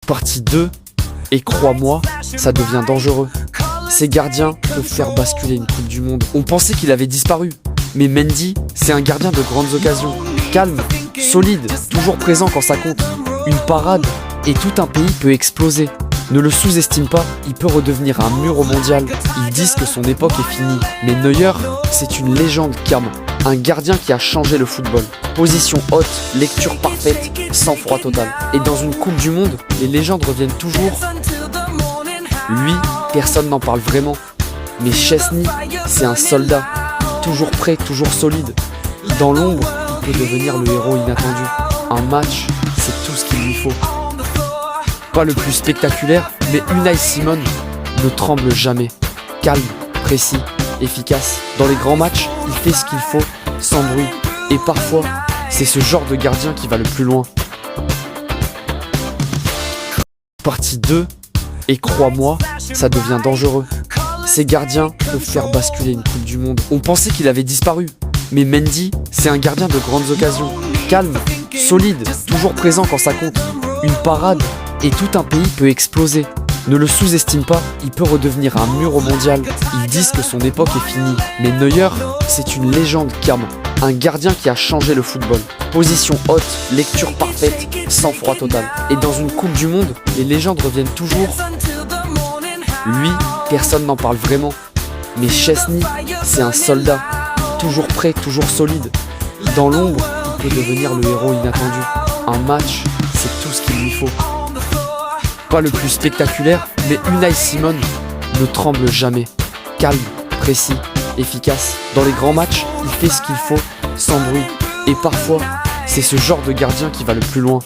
Partie 2, et crois-moi, ça devient dangereux. Ces gardiens peuvent faire basculer une Coupe du Monde. On pensait qu'il avait disparu, mais Mendy, c'est un gardien de grandes occasions. Calme, solide, toujours présent quand ça compte. Une parade, et tout un pays peut exploser. Ne le sous-estime pas, il peut redevenir un mur au mondial. Ils disent que son époque est finie, mais Neuer, c'est une légende Cam. Un gardien qui a changé le football. Position haute, lecture parfaite, sang-froid total. Et dans une Coupe du Monde, les légendes reviennent toujours. Lui, personne n'en parle vraiment. Mais Szczęsny, c'est un soldat. Toujours prêt, toujours solide. Dans l'ombre, il peut devenir le héros inattendu. Un match, c'est tout ce qu'il lui faut. Pas le plus spectaculaire, mais Unai Simon ne tremble jamais. Calme, précis, efficace. Dans les grands matchs, il fait ce qu'il faut, sans bruit. Et parfois, c'est ce genre de gardien qui va le plus loin. Partie 2, et crois-moi, ça devient dangereux. Ces gardiens peuvent faire basculer une Coupe du Monde. On pensait qu'il avait disparu, mais Mendy, c'est un gardien de grandes occasions. Calme, solide, toujours présent quand ça compte. Une parade, et tout un pays peut exploser. Ne le sous-estime pas, il peut redevenir un mur au mondial. Ils disent que son époque est finie, mais Neuer, c'est une légende Cam. Un gardien qui a changé le football. Position haute, lecture parfaite, sang-froid total. Et dans une Coupe du Monde, les légendes reviennent toujours. Lui, personne n'en parle vraiment. Mais Szczęsny, c'est un soldat. Toujours prêt, toujours solide. Dans l'ombre, il peut devenir le héros inattendu. Un match, c'est tout ce qu'il lui faut. Pas le plus spectaculaire, mais Unai Simon ne tremble jamais. Calme, précis, efficace. Dans les grands matchs, il fait ce qu'il faut, sans bruit. Et parfois, c'est ce genre de gardien qui va le plus loin.